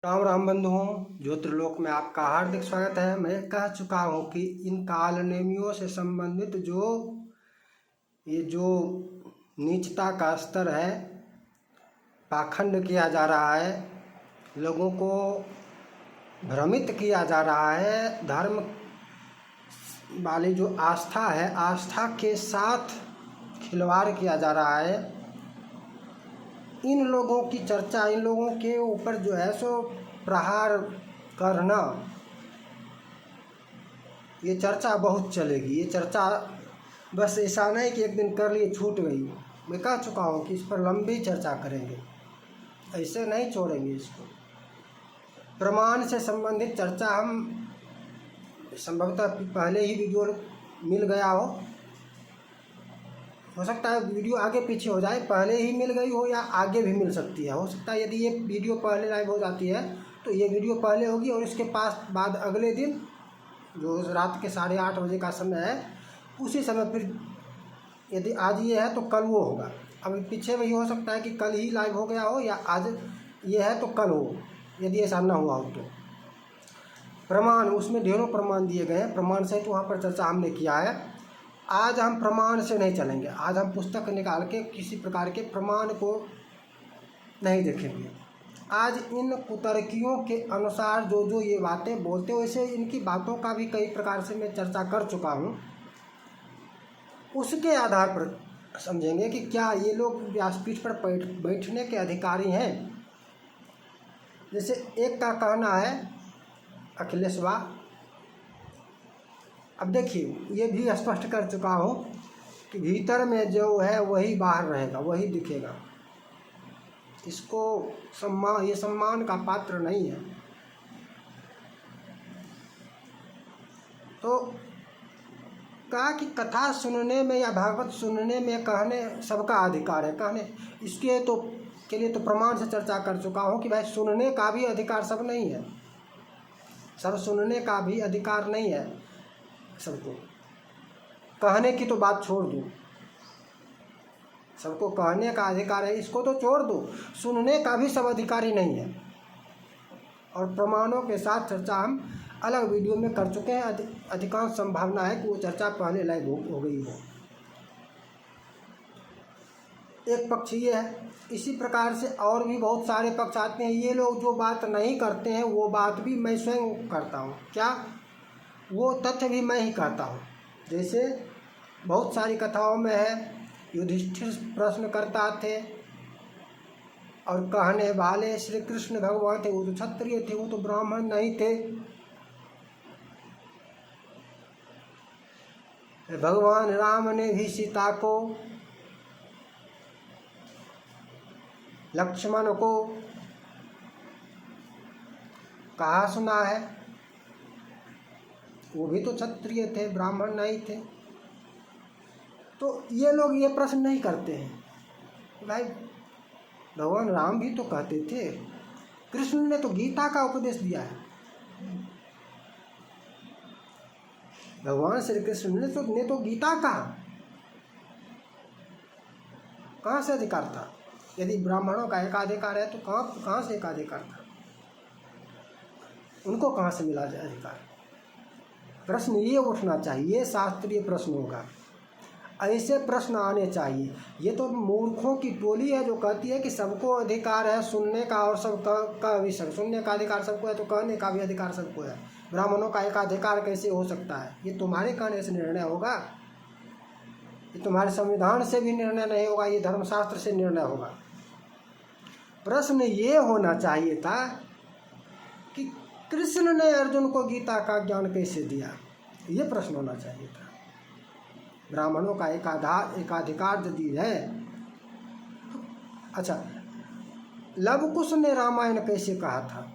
राम राम बंधुओं, ज्योतिर्लोक में आपका हार्दिक स्वागत है। मैं कह चुका हूँ कि इन कालनेमियों से संबंधित जो नीचता का स्तर है, पाखंड किया जा रहा है, लोगों को भ्रमित किया जा रहा है, धर्म वाली जो आस्था है, आस्था के साथ खिलवाड़ किया जा रहा है। इन लोगों की चर्चा, इन लोगों के ऊपर जो है सो प्रहार करना, ये चर्चा बहुत चलेगी। ये चर्चा बस ऐसा नहीं कि एक दिन कर लिए छूट गई। मैं कह चुका हूँ कि इस पर लंबी चर्चा करेंगे, ऐसे नहीं छोड़ेंगे इसको। प्रमाण से संबंधित चर्चा हम संभवतः पहले ही वीडियो मिल गया हो सकता है वीडियो आगे पीछे हो जाए, पहले ही मिल गई हो या आगे भी मिल सकती है। हो सकता है यदि ये वीडियो पहले लाइव हो जाती है तो ये वीडियो पहले होगी और इसके बाद अगले दिन जो रात के 8:30 बजे का समय है, उसी समय फिर यदि आज ये है तो कल वो होगा। अब पीछे में ये हो सकता है कि कल ही लाइव हो गया हो या आज ये है तो कल हो, यदि ऐसा ना हुआ हो तो। प्रमाण, उसमें ढेरों प्रमाण दिए गए हैं, प्रमाण सहित वहाँ पर चर्चा हमने किया है। आज हम प्रमाण से नहीं चलेंगे, आज हम पुस्तक निकाल के किसी प्रकार के प्रमाण को नहीं देखेंगे। आज इन कुतर्कियों के अनुसार जो ये बातें बोलते हैं, वैसे इनकी बातों का भी कई प्रकार से मैं चर्चा कर चुका हूँ। उसके आधार पर समझेंगे कि क्या ये लोग व्यासपीठ पर बैठने के अधिकारी हैं। जैसे एक का कहना है अखिलेश वा, अब देखिए ये भी स्पष्ट कर चुका हूँ कि भीतर में जो है वही बाहर रहेगा, वही दिखेगा। इसको ये सम्मान का पात्र नहीं है। तो कहा कि कथा सुनने में या भागवत सुनने में कहने सबका अधिकार है। कहने इसके तो के लिए तो प्रमाण से चर्चा कर चुका हूँ कि भाई सुनने का भी अधिकार सब नहीं है, सब सुनने का भी अधिकार नहीं है सबको। कहने की तो बात छोड़ दो, सबको कहने का अधिकार है, इसको तो छोड़ दो, सुनने का भी सब अधिकारी नहीं है। और प्रमाणों के साथ चर्चा हम अलग वीडियो में कर चुके हैं। अधिकांश संभावना है कि वो चर्चा पहले लाइव हो गई हो। एक पक्ष ये है। इसी प्रकार से और भी बहुत सारे पक्ष आते हैं। ये लोग जो बात नहीं करते हैं वो बात भी मैं स्वयं करता हूँ। क्या? वो तथ्य भी मैं ही कहता हूँ। जैसे बहुत सारी कथाओं में है, युधिष्ठिर प्रश्न करता थे और कहने वाले श्री कृष्ण भगवान थे। वो तो क्षत्रिय थे, वो तो ब्राह्मण नहीं थे। भगवान राम ने भी सीता को, लक्ष्मण को कहा सुना है, वो भी तो क्षत्रिय थे, ब्राह्मण नहीं थे। तो ये लोग ये प्रश्न नहीं करते हैं भाई भगवान राम भी तो कहते थे, कृष्ण ने तो गीता का उपदेश दिया है। भगवान श्री कृष्ण ने तो गीता कहाँ से अधिकार था? यदि ब्राह्मणों का एकाधिकार है तो कहाँ से एकाधिकार था? उनको कहाँ से मिला जाए अधिकार? प्रश्न ये उठना चाहिए, शास्त्रीय प्रश्न होगा। ऐसे प्रश्न आने चाहिए। ये तो मूर्खों की टोली है जो कहती है कि सबको अधिकार है सुनने का और सब का भी सुनने का अधिकार सबको है तो कहने का भी अधिकार सबको है। ब्राह्मणों का एकाधिकार कैसे हो सकता है? ये तुम्हारे कहने से निर्णय होगा, ये तुम्हारे संविधान से भी निर्णय नहीं होगा, ये धर्मशास्त्र से निर्णय होगा। प्रश्न ये होना चाहिए था कि कृष्ण ने अर्जुन को गीता का ज्ञान कैसे दिया, ये प्रश्न होना चाहिए था। ब्राह्मणों का एकाधिकार यदि है, अच्छा लव कुश ने रामायण कैसे कहा था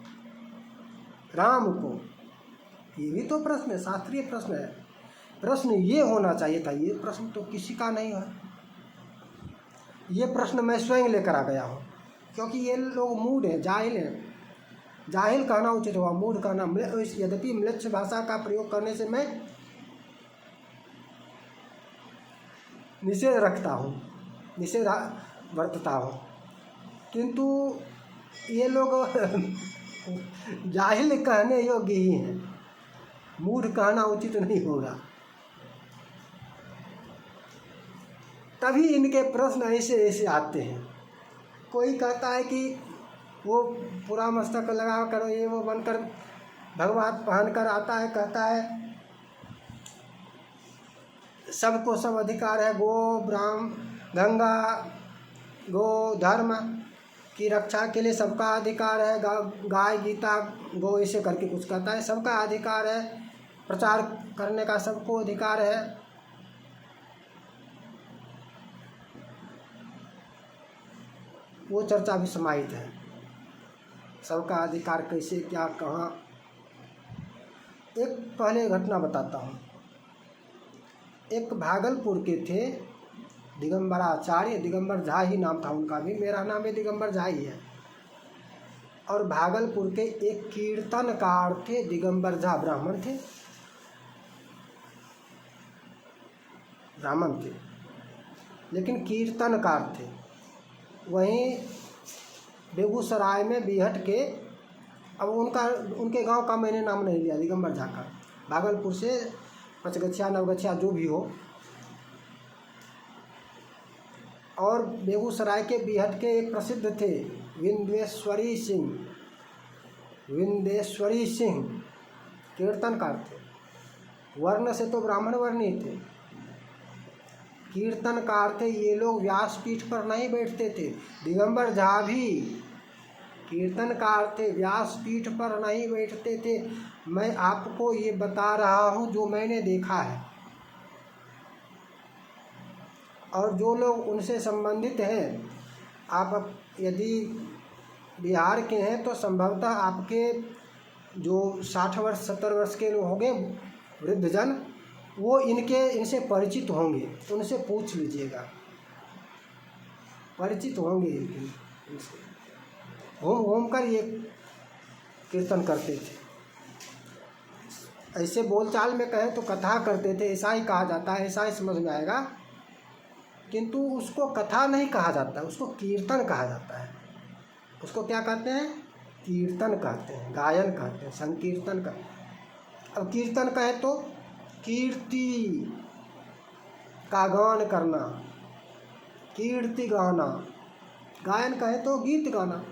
राम को, ये भी तो प्रश्न है, शास्त्रीय प्रश्न है। प्रश्न ये होना चाहिए था। ये प्रश्न तो किसी का नहीं है। ये प्रश्न मैं स्वयं लेकर आ गया हूँ, क्योंकि ये लोग मूढ़ हैं, जाहिल हैं। जाहिल कहना उचित हुआ, मूढ़ कहना। यद्यपि म्लेच्छ भाषा का प्रयोग करने से मैं निषेध रखता हूँ, निषेध बरतता हूँ, किंतु ये लोग जाहिल कहने योग्य ही हैं, मूढ़ कहना उचित नहीं होगा। तभी इनके प्रश्न ऐसे ऐसे आते हैं। कोई कहता है कि वो पूरा मस्तक लगा कर ये वो बनकर भगवान पहन कर आता है, कहता है सबको सब अधिकार है, गो ब्राह्मण गंगा गो धर्म की रक्षा के लिए सबका अधिकार है, गाय गीता गो ऐसे करके कुछ कहता है, सबका अधिकार है, प्रचार करने का सबको अधिकार है। वो चर्चा भी समाहित है, सबका अधिकार कैसे क्या कहाँ। एक पहले घटना बताता हूँ। एक भागलपुर के थे दिगंबराचार्य, दिगंबर झा ही नाम था उनका भी, मेरा नाम भी दिगंबर झा ही है। और भागलपुर के एक कीर्तनकार थे दिगंबर झा, ब्राह्मण थे, ब्राह्मण थे लेकिन कीर्तनकार थे। वहीं बेगूसराय में बीहट के, अब उनके गांव का मैंने नाम नहीं लिया, दिगंबर झा का, भागलपुर से पचगछिया नवगछिया जो भी हो। और बेगूसराय के बीहट के एक प्रसिद्ध थे विंदेश्वरी सिंह, विंदेश्वरी सिंह कीर्तनकार थे। वर्ण से तो ब्राह्मण वर्ण ही थे, कीर्तनकार थे। ये लोग व्यासपीठ पर नहीं बैठते थे। दिगंबर झा भी कीर्तनकार थे, व्यासपीठ पर नहीं बैठते थे। मैं आपको ये बता रहा हूँ जो मैंने देखा है। और जो लोग उनसे संबंधित हैं, आप यदि बिहार के हैं तो संभवतः आपके जो 60 वर्ष 70 वर्ष के लोग होंगे वृद्धजन, वो इनसे परिचित होंगे, उनसे पूछ लीजिएगा, परिचित होंगे इनसे। घूम कर ये कीर्तन करते थे। ऐसे बोलचाल में कहें तो कथा करते थे, ऐसा ही कहा जाता है, ऐसा ही समझ में आएगा। किंतु उसको कथा नहीं कहा जाता, उसको कीर्तन कहा जाता है। उसको क्या कहते हैं? कीर्तन कहते हैं, गायन कहते हैं, संकीर्तन का। अब कीर्तन कहे तो कीर्ति का गान करना, कीर्ति गाना। गायन कहे तो गीत गाना।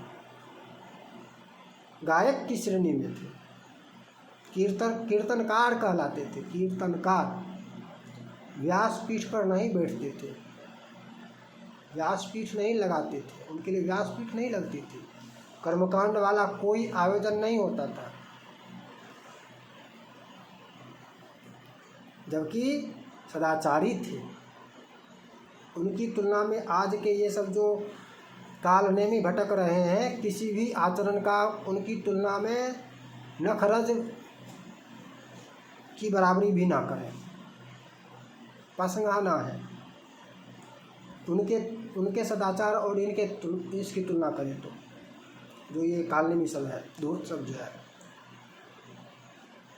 गायक की श्रेणी में थे, कीर्तनकार कहलाते थे, कीर्तनकार। व्यासपीठ पर नहीं बैठते थे, व्यासपीठ नहीं लगाते थे, उनके लिए व्यासपीठ नहीं लगती थी। कर्मकांड वाला कोई आयोजन नहीं होता था। जबकि सदाचारी थे। उनकी तुलना में आज के ये सब जो कालनेमी भटक रहे हैं, किसी भी आचरण का उनकी तुलना में नखरज की बराबरी भी ना करें, पसंगाना है। उनके सदाचार और इसकी तुलना करें तो जो ये कालनेमी सब है, धूर्त सब जो है,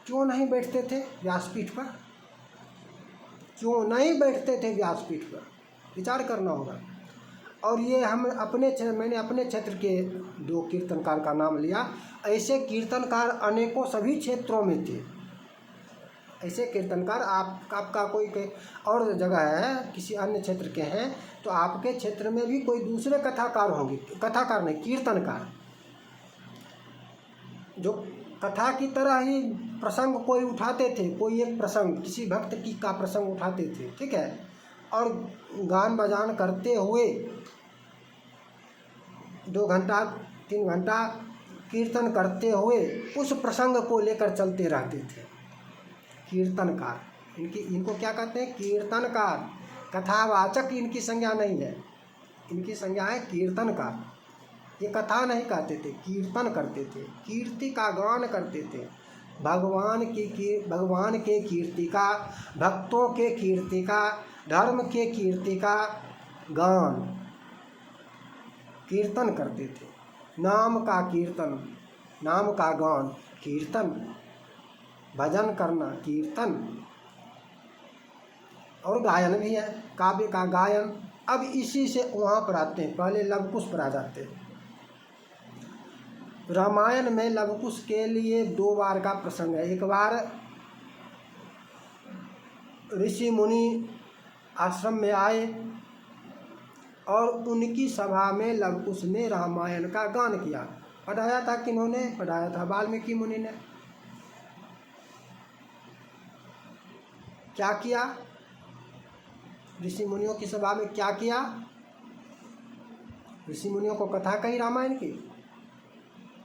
क्यों नहीं बैठते थे व्यासपीठ पर? क्यों नहीं बैठते थे व्यासपीठ पर? विचार करना होगा। और ये मैंने अपने क्षेत्र के 2 कीर्तनकार का नाम लिया। ऐसे कीर्तनकार अनेकों सभी क्षेत्रों में थे। ऐसे कीर्तनकार आपका कोई और जगह है, किसी अन्य क्षेत्र के हैं, तो आपके क्षेत्र में भी कोई दूसरे कथाकार होंगे, कथाकार नहीं, कीर्तनकार, जो कथा की तरह ही प्रसंग कोई उठाते थे। कोई एक प्रसंग, किसी भक्त की का प्रसंग उठाते थे, ठीक है, और गान बजान करते हुए 2 घंटा 3 घंटा कीर्तन करते हुए उस प्रसंग को लेकर चलते रहते थे। कीर्तनकार, इनको क्या कहते हैं? कीर्तनकार। कथावाचक इनकी संज्ञा नहीं है, इनकी संज्ञा है कीर्तनकार। ये कथा नहीं कहते थे, कीर्तन करते थे, कीर्ति का गान करते थे। भगवान के कीर्ति का, भक्तों के कीर्ति का, धर्म के कीर्ति का गान, कीर्तन करते थे। नाम का कीर्तन, नाम का गान, कीर्तन। भजन करना, कीर्तन। और गायन भी है, काव्य का गायन। अब इसी से वहाँ पर आते हैं, पहले लवकुश पर आ जाते हैं। रामायण में लवकुश के लिए 2 बार का प्रसंग है। एक बार ऋषि मुनि आश्रम में आए और उनकी सभा में लवकुश ने रामायण का गान किया। पढ़ाया था किन्होंने? पढ़ाया था वाल्मीकि मुनि ने। क्या किया? ऋषि मुनियों की सभा में क्या किया? ऋषि मुनियों को कथा कही रामायण की?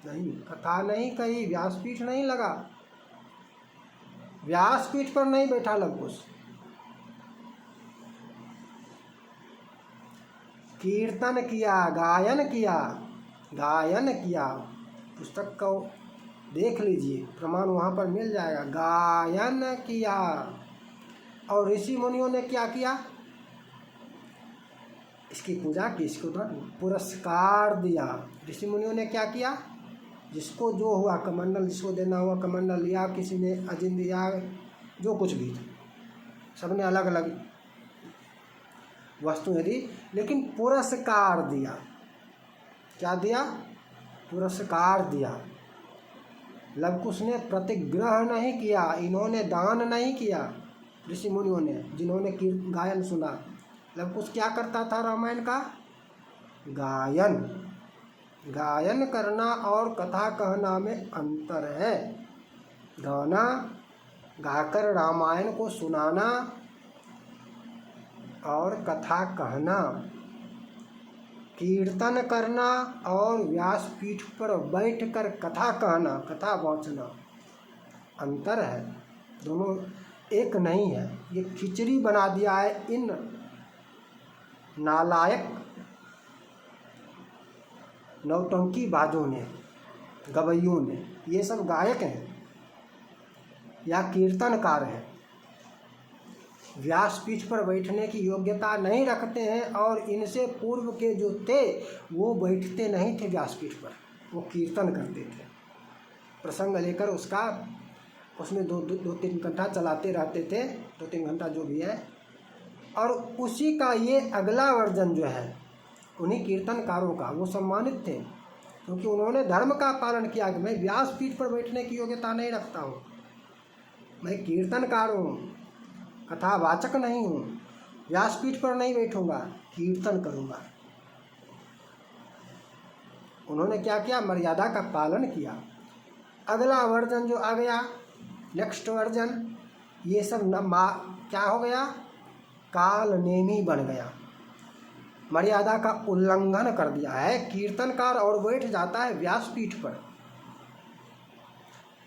नहीं, कथा नहीं कही, व्यासपीठ नहीं लगा, व्यासपीठ पर नहीं बैठा लवकुश। कीर्तन किया, गायन किया, गायन किया। पुस्तक को देख लीजिए, प्रमाण वहाँ पर मिल जाएगा। गायन किया। और ऋषि मुनियों ने क्या किया? इसकी पूजा की, इसको पुरस्कार दिया। ऋषि मुनियों ने क्या किया? जिसको जो हुआ, कमंडल जिसको देना हुआ कमंडल लिया, किसी ने अजिन दिया, जो कुछ भी, सबने अलग अलग वस्तुएं दी, लेकिन पुरस्कार दिया। क्या दिया? पुरस्कार दिया। लवकुश ने प्रतिग्रह नहीं किया, इन्होंने दान नहीं किया। ऋषि मुनियों ने, जिन्होंने गायन सुना, लवकुश क्या करता था? रामायण का गायन। गायन करना और कथा कहना में अंतर है। गाना, गाकर रामायण को सुनाना, और कथा कहना, कीर्तन करना और व्यासपीठ पर बैठकर कथा कहना, कथा वाचना, अंतर है। दोनों एक नहीं है। ये खिचड़ी बना दिया है इन नालायक नौटंकी बाजों ने, गवैयों ने। ये सब गायक हैं या कीर्तनकार हैं, व्यासपीठ पर बैठने की योग्यता नहीं रखते हैं। और इनसे पूर्व के जो थे वो बैठते नहीं थे व्यासपीठ पर, वो कीर्तन करते थे। प्रसंग लेकर उसमें 2-3 घंटा चलाते रहते थे, 2-3 घंटा जो भी है। और उसी का ये अगला वर्जन जो है उन्हीं कीर्तनकारों का, वो सम्मानित थे क्योंकि उन्होंने धर्म का पालन किया कि मैं व्यासपीठ पर बैठने की योग्यता नहीं रखता हूँ, मैं कीर्तनकार हूँ, कथावाचक नहीं हूँ, व्यासपीठ पर नहीं बैठूंगा, कीर्तन करूँगा। उन्होंने क्या किया? मर्यादा का पालन किया। अगला वर्जन जो आ गया, नेक्स्ट वर्जन, ये सब क्या हो गया? काल नेमी बन गया, मर्यादा का उल्लंघन कर दिया है। कीर्तनकार और बैठ जाता है व्यासपीठ पर,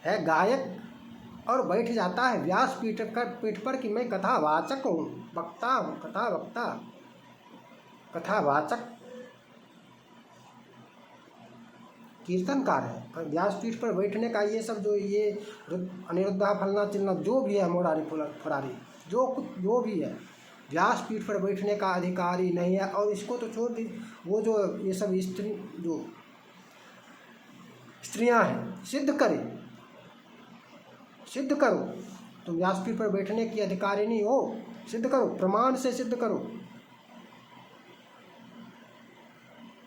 है गायक और बैठ जाता है व्यासपीठ पर कि मैं कथावाचक हूँ, वक्ता हूँ, कथा वक्ता, कथावाचक कीर्तनकार है। पर व्यासपीठ पर बैठने का ये सब जो ये अनिरुद्धा फलना चिलना जो भी है, मोरारी फरारी जो भी है, व्यासपीठ पर बैठने का अधिकारी नहीं है। और इसको तो छोड़ दी, वो जो ये सब स्त्रियां हैं, सिद्ध करो, तुम व्यासपीठ पर बैठने की अधिकारी नहीं हो, सिद्ध करो, प्रमाण से सिद्ध करो,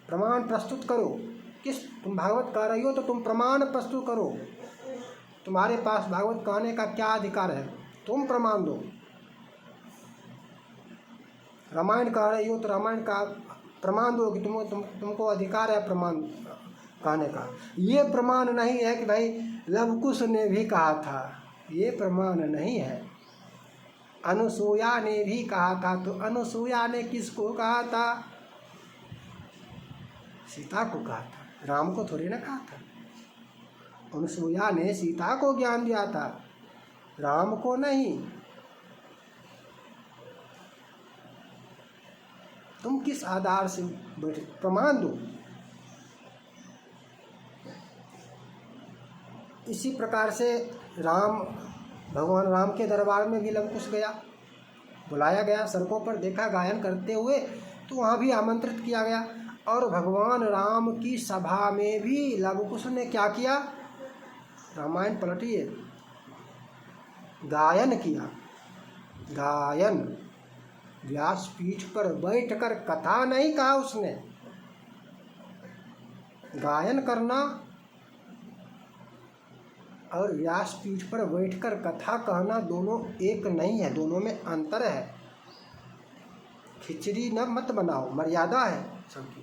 प्रमाण प्रस्तुत करो। तुम भागवत कह रही हो तो तुम प्रमाण प्रस्तुत करो, तुम्हारे पास भागवत कहने का क्या अधिकार है, तुम प्रमाण दो। रामायण कह रही हो तो रामायण का प्रमाण दो कि तुमको अधिकार है प्रमाण कहने का। ये प्रमाण नहीं है कि भाई लवकुश ने भी कहा था, ये प्रमाण नहीं है। अनुसूया ने भी कहा था, तो अनुसूया ने किसको कहा था? सीता को कहा था, राम को थोड़ी ना कहा था। अनुसूया ने सीता को ज्ञान दिया था, राम को नहीं। तुम किस आधार से बैठे? प्रमाण दो। इसी प्रकार से भगवान राम के दरबार में भी लवकुश गया, बुलाया गया, सड़कों पर देखा गायन करते हुए, तो वहाँ भी आमंत्रित किया गया। और भगवान राम की सभा में भी लवकुश ने क्या किया? रामायण पलटिए, गायन किया। गायन, व्यासपीठ पर बैठकर कथा नहीं कहा उसने। गायन करना और व्यासपीठ पर बैठकर कथा कहना दोनों एक नहीं है, दोनों में अंतर है। खिचड़ी न मत बनाओ, मर्यादा है सबकी।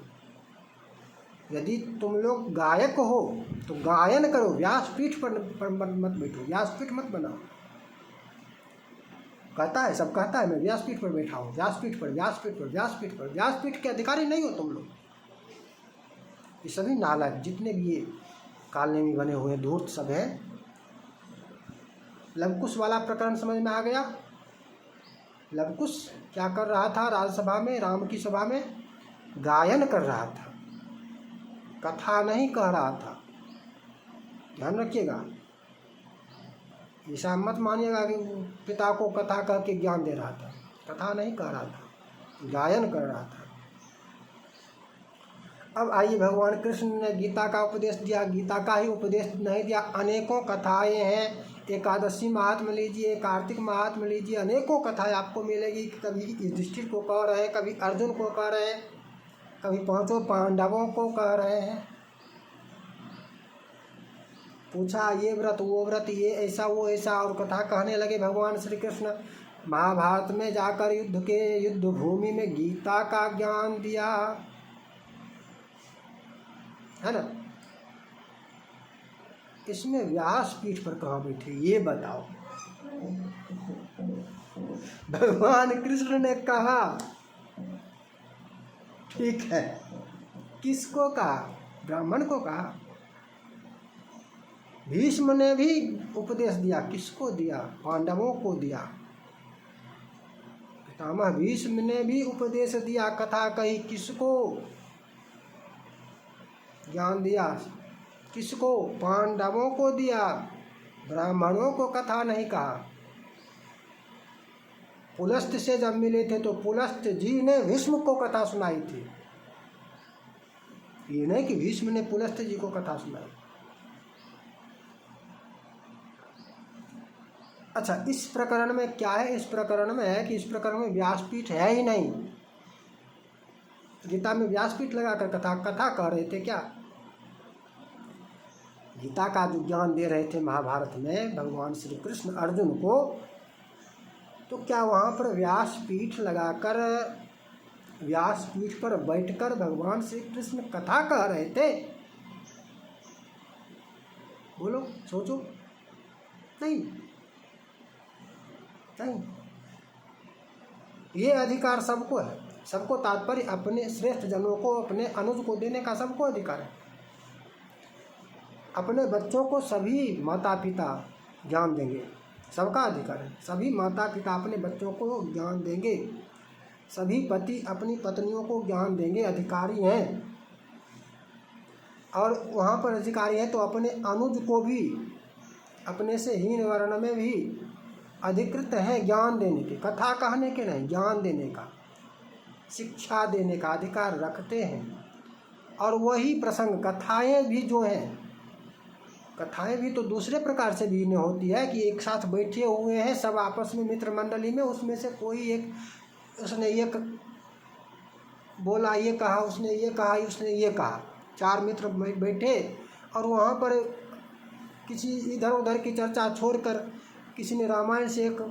यदि तुम लोग गायक हो तो गायन करो, व्यासपीठ पर मत बैठो, व्यासपीठ मत बनाओ। कहता है, सब कहता है मैं व्यासपीठ पर बैठा हूँ, व्यासपीठ पर, व्यासपीठ पर, व्यासपीठ पर। व्यासपीठ के अधिकारी नहीं हो तुम लोग। ये सभी नालायक जितने भी ये कालने में बने हुए धूर्त सब हैं। लवकुश वाला प्रकरण समझ में आ गया। लवकुश क्या कर रहा था राज्यसभा में, राम की सभा में? गायन कर रहा था, कथा नहीं कह रहा था। ध्यान रखिएगा, ऐसा मत मानिएगा कि पिता को कथा कह के ज्ञान दे रहा था। कथा नहीं कह रहा था, गायन कर रहा था। अब आइए, भगवान कृष्ण ने गीता का उपदेश दिया। गीता का ही उपदेश नहीं दिया, अनेकों कथाएं हैं। एकादशी महात्म्य लीजिए, कार्तिक महात्म्य लीजिए, अनेकों कथाएं आपको मिलेगी। कभी युधिष्ठिर को कह रहे हैं, कभी अर्जुन को कह रहे हैं, कभी पांचों पांडवों को कह रहे हैं। पूछा ये व्रत वो व्रत, ये ऐसा वो ऐसा, और कथा कहने लगे भगवान श्री कृष्ण। महाभारत में जाकर युद्ध भूमि में गीता का ज्ञान दिया, है ना। इसमें व्यासपीठ पर कहाँ बैठे ये बताओ। भगवान कृष्ण ने कहा, ठीक है, किसको कहा? ब्राह्मण को कहा। भीष्म ने भी उपदेश दिया, किसको दिया? पांडवों को दिया। पितामह भीष्म ने भी उपदेश दिया, कथा कही, किसको ज्ञान दिया? किसको? पांडवों को दिया, ब्राह्मणों को कथा नहीं कहा। पुलस्त से जब मिले थे तो पुलस्त जी ने भीष्म को कथा सुनाई थी, ये नहीं कि भीष्म ने पुलस्त जी को कथा सुनाई। अच्छा, इस प्रकरण में क्या है? इस प्रकरण में है कि इस प्रकरण में व्यासपीठ है ही नहीं। गीता में व्यासपीठ लगाकर कथा कह रहे थे क्या? गीता का जो ज्ञान दे रहे थे महाभारत में भगवान श्री कृष्ण अर्जुन को, तो क्या वहाँ पर व्यासपीठ लगाकर, व्यासपीठ पर बैठकर भगवान श्री कृष्ण कथा कह रहे थे? बोलो, सोचो। नहीं, नहीं। ये अधिकार सबको है, सबको तात्पर्य अपने श्रेष्ठ जनों को, अपने अनुज को देने का सबको अधिकार है। अपने बच्चों को सभी माता पिता ज्ञान देंगे, सबका अधिकार है। सभी माता पिता अपने बच्चों को ज्ञान देंगे, सभी पति अपनी पत्नियों को ज्ञान देंगे, अधिकारी हैं। और वहाँ पर अधिकारी हैं तो अपने अनुज को भी, अपने से हीन वर्ण में भी अधिकृत हैं ज्ञान देने के, कथा कहने के नहीं, ज्ञान देने का, शिक्षा देने का अधिकार रखते हैं। और वही प्रसंग कथाएं भी जो हैं, कथाएं भी तो दूसरे प्रकार से भी होती है कि एक साथ बैठे हुए हैं सब आपस में मित्र मंडली में, उसमें से कोई एक, उसने ये बोला, ये कहा, उसने ये कहा, उसने ये कहा, चार मित्र बैठे और वहाँ पर किसी इधर उधर की चर्चा छोड़कर किसी ने रामायण से एक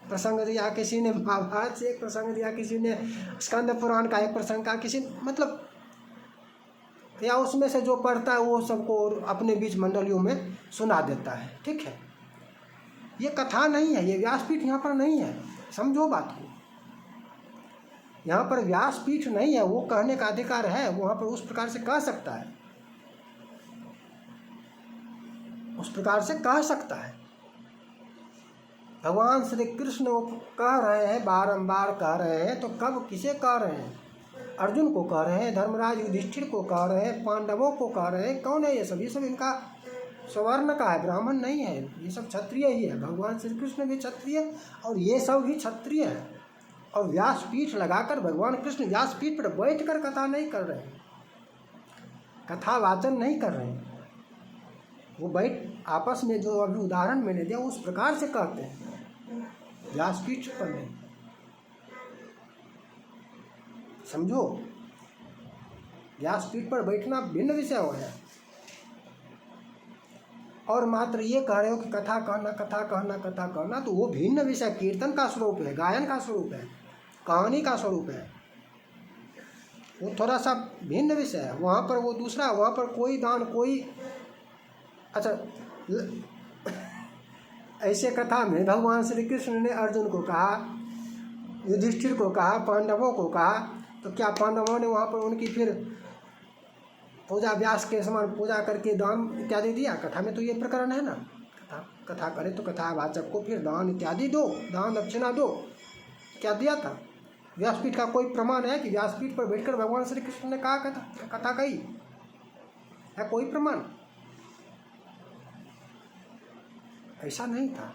प्रसंग दिया, किसी ने महाभारत से एक प्रसंग दिया, किसी ने स्कंद पुराण का एक प्रसंग का, किसी मतलब, या उसमें से जो पढ़ता है वो सबको अपने बीच मंडलियों में सुना देता है। ठीक है, ये कथा नहीं है, ये व्यासपीठ यहाँ पर नहीं है, समझो बात को। यहाँ पर व्यासपीठ नहीं है, वो कहने का अधिकार है, वहाँ पर उस प्रकार से कह सकता है, उस प्रकार से कह सकता है। भगवान श्री कृष्ण कह रहे हैं, बारंबार कह रहे हैं, तो कब किसे कह रहे हैं? अर्जुन को कह रहे हैं, धर्मराज युधिष्ठिर को कह रहे हैं, पांडवों को कह रहे हैं। कौन है ये सब? ये सब इनका स्वर्ण का है, ब्राह्मण नहीं है, ये सब क्षत्रिय ही है। भगवान श्री कृष्ण भी क्षत्रिय और ये सब भी क्षत्रिय है। और व्यासपीठ लगाकर भगवान कृष्ण व्यासपीठ पर बैठकर कथा नहीं कर रहे हैं, कथा वाचन नहीं कर रहे हैं। वो बैठ आपस में, जो अभी उदाहरण मैंने दिया उस प्रकार से कहते हैं, व्यासपीठ पर नहीं। समझो, व्यासपीठ पर बैठना भिन्न विषय हो है। और मात्र ये कह रहे हो कि कथा कहना कथा कहना कथा कहना, तो वो भिन्न विषय, कीर्तन का स्वरूप है, गायन का स्वरूप है, कहानी का स्वरूप है, वो थोड़ा सा भिन्न विषय है। वहाँ पर वो दूसरा, वहाँ पर कोई दान कोई, अच्छा ऐसे कथा में भगवान श्री कृष्ण ने अर्जुन को कहा, युधिष्ठिर को कहा, पांडवों को कहा, तो क्या पांडवों ने वहाँ पर उनकी फिर पूजा, व्यास के समान पूजा करके दान इत्यादि दिया? कथा में तो ये प्रकरण है ना, कथा करे तो कथावाचक को फिर दान इत्यादि दो, दान दक्षिणा दो, क्या दिया था? व्यासपीठ का कोई प्रमाण है कि व्यासपीठ पर बैठकर भगवान श्री कृष्ण ने कहा कथा कही है? कोई प्रमाण ऐसा नहीं था।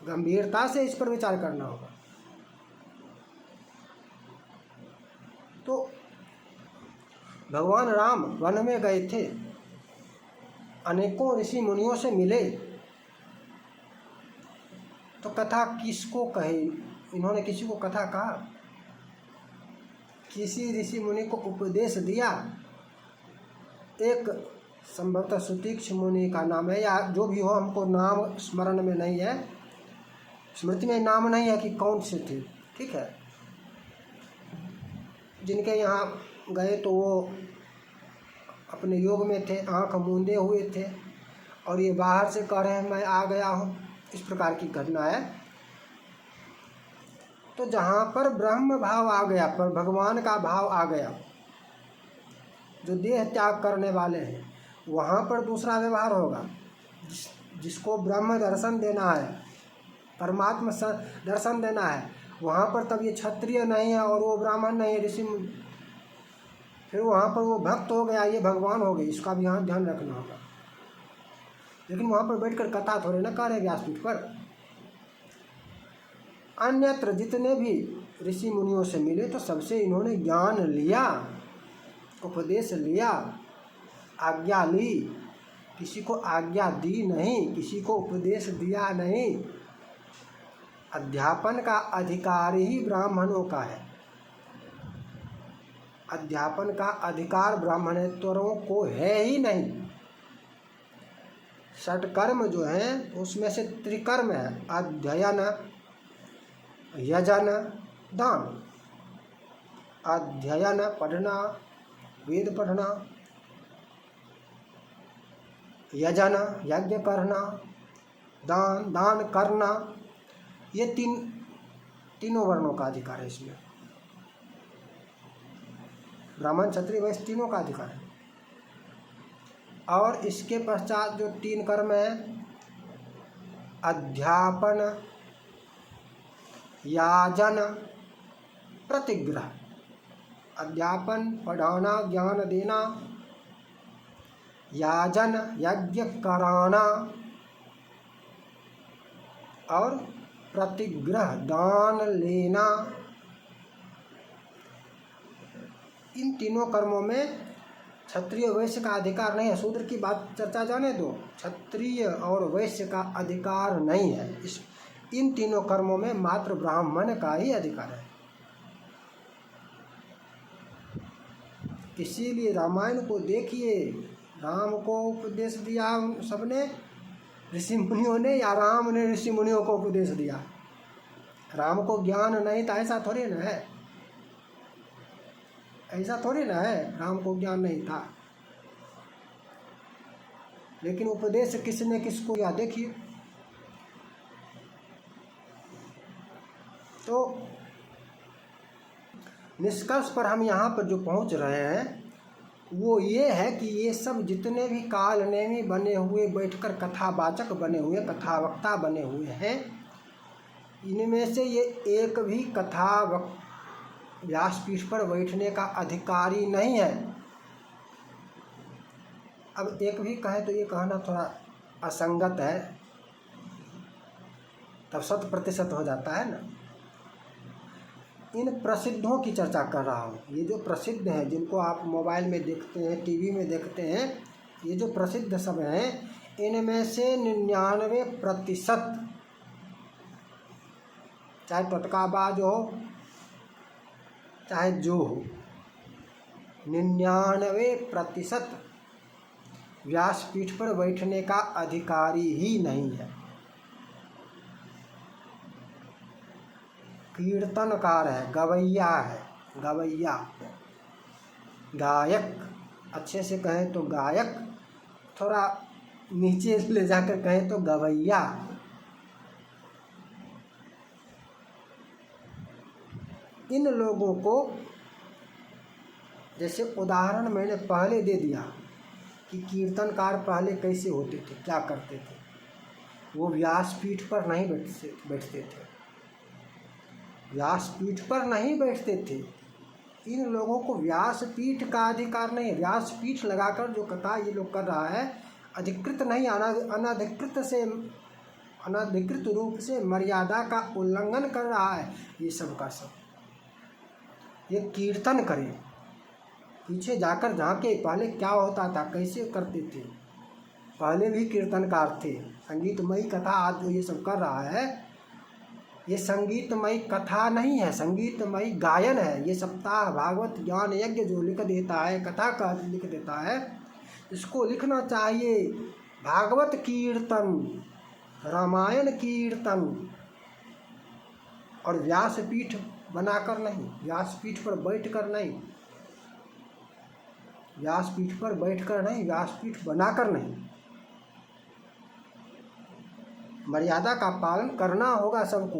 गंभीरता से इस पर विचार करना होगा। तो भगवान राम वन में गए थे, अनेकों ऋषि मुनियों से मिले, तो कथा किसको कहे? इन्होंने किसी को कथा कहा? किसी ऋषि मुनि को उपदेश दिया। एक संभवतः सुतीक्ष मुनि का नाम है, या जो भी हो, हमको नाम स्मरण में नहीं है, स्मृति में नाम नहीं है कि कौन से थे, ठीक है। जिनके यहाँ गए तो वो अपने योग में थे, आँख मूंदे हुए थे, और ये बाहर से कह रहे हैं मैं आ गया हूँ, इस प्रकार की घटना है। तो जहाँ पर ब्रह्म भाव आ गया, पर भगवान का भाव आ गया, जो देह त्याग करने वाले हैं, वहाँ पर दूसरा व्यवहार होगा। जिसको ब्रह्म दर्शन देना है, परमात्मा दर्शन देना है, वहाँ पर तब ये क्षत्रिय नहीं है और वो ब्राह्मण नहीं है, ऋषि, फिर वहाँ पर वो भक्त हो गया, ये भगवान हो गए, इसका भी यहाँ ध्यान रखना होगा। लेकिन वहाँ पर बैठकर कथा थोड़े ना कर रहे व्यासपीठ पर। अन्यत्र जितने भी ऋषि मुनियों से मिले तो सबसे इन्होंने ज्ञान लिया, उपदेश लिया, आज्ञा ली, किसी को आज्ञा दी नहीं, किसी को उपदेश दिया नहीं। अध्यापन का अधिकार ही ब्राह्मणों का है, अध्यापन का अधिकार ब्राह्मणेतरों को है ही नहीं। षटकर्म जो है उसमें से त्रिकर्म है, अध्ययन, यजन, दान। अध्ययन पढ़ना, वेद पढ़ना, यजन यज्ञ करना, दान दान करना, ये तीनों वर्णों का अधिकार है इसमें। ब्राह्मण क्षत्रिय वैश्य तीनों का अधिकार है। और इसके पश्चात जो तीन कर्म है, अध्यापन, याजन, प्रतिग्रह। अध्यापन पढ़ाना, ज्ञान देना, याजन यज्ञ कराना, और प्रतिग्रह दान लेना। इन तीनों कर्मों में क्षत्रिय वैश्य का अधिकार नहीं है। शूद्र की बात चर्चा जाने दो, क्षत्रिय और वैश्य का अधिकार नहीं है। इन तीनों कर्मों में मात्र ब्राह्मण का ही अधिकार है। इसीलिए रामायण को देखिए, राम को उपदेश दिया सबने, ऋषि मुनियों ने, या राम ने ऋषि मुनियों को उपदेश दिया। राम को ज्ञान नहीं था ऐसा थोड़ी ना है, ऐसा थोड़ी ना है, राम को ज्ञान नहीं था। लेकिन उपदेश किसने किसको किया देखिए। तो निष्कर्ष पर हम यहाँ पर जो पहुँच रहे हैं वो ये है कि ये सब जितने भी कालनेमी बने हुए, बैठकर कथावाचक बने हुए, कथावक्ता बने हुए हैं, इनमें से ये एक भी व्यासपीठ पर बैठने का अधिकारी नहीं है। अब एक भी कहे तो ये कहना थोड़ा असंगत है, तब 100% हो जाता है ना। इन प्रसिद्धों की चर्चा कर रहा हूँ। ये जो प्रसिद्ध हैं, जिनको आप मोबाइल में देखते हैं, टीवी में देखते हैं, ये जो प्रसिद्ध सब हैं, इनमें से 99%, चाहे टटकाबाज हो चाहे जो हो, 99% व्यासपीठ पर बैठने का अधिकारी ही नहीं है। कीर्तनकार है, गवैया है, गवैया, गायक, अच्छे से कहें तो गायक, थोड़ा नीचे ले जाकर कहें तो गवैया। इन लोगों को, जैसे उदाहरण मैंने पहले दे दिया कि कीर्तनकार पहले कैसे होते थे, क्या करते थे। वो व्यासपीठ पर नहीं बैठते थे, व्यासपीठ पर नहीं बैठते थे। इन लोगों को व्यासपीठ का अधिकार नहीं है। व्यासपीठ लगाकर जो कथा ये लोग कर रहा है, अधिकृत नहीं, अनधिकृत रूप से मर्यादा का उल्लंघन कर रहा है। ये सब का सब ये कीर्तन करे, पीछे जाकर झांके पहले क्या होता था, कैसे करते थे। पहले भी कीर्तनकार थे। संगीतमयी कथा आज जो ये सब कर रहा है, ये संगीतमयी कथा नहीं है, संगीतमयी गायन है। ये सप्ताह भागवत ज्ञान यज्ञ जो लिख देता है, कथा का लिख देता है, इसको लिखना चाहिए भागवत कीर्तन, रामायण कीर्तन, और व्यासपीठ बनाकर नहीं, व्यासपीठ पर बैठकर नहीं, व्यासपीठ पर बैठकर नहीं, व्यासपीठ बनाकर नहीं। मर्यादा का पालन करना होगा सबको।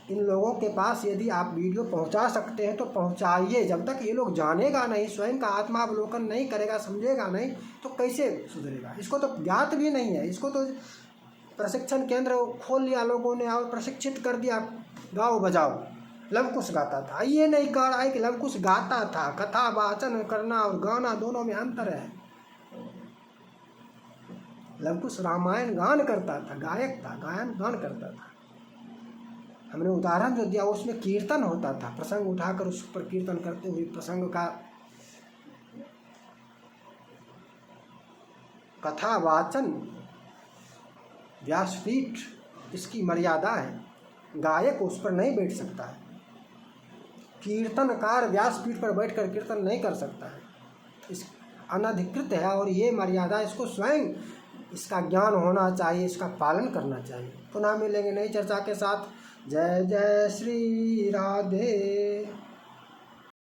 इन लोगों के पास यदि आप वीडियो पहुंचा सकते हैं तो पहुंचाइए। जब तक ये लोग जानेगा नहीं, स्वयं का आत्मावलोकन नहीं करेगा, समझेगा नहीं, तो कैसे सुधरेगा। इसको तो ज्ञात भी नहीं है। इसको तो प्रशिक्षण केंद्र खोल लिया लोगों ने और प्रशिक्षित कर दिया, गाओ बजाओ। लवकुश गाता था, ये नहीं कह रहा है कि लवकुश गाता था। कथा वाचन करना और गाना दोनों में अंतर है। लवकुश रामायण गान करता था, गायक था, गायन गान करता था। हमने उदाहरण जो दिया उसमें कीर्तन होता था, प्रसंग उठाकर उस पर कीर्तन करते हुए प्रसंग का कथा वाचन, व्यासपीठ, इसकी मर्यादा है। गायक उस पर नहीं बैठ सकता है। कीर्तनकार व्यासपीठ पर बैठकर कीर्तन नहीं कर सकता है, इस अनधिकृत है। और ये मर्यादा, इसको स्वयं इसका ज्ञान होना चाहिए, इसका पालन करना चाहिए। पुनः मिलेंगे नई चर्चा के साथ। जय जय श्री राधे।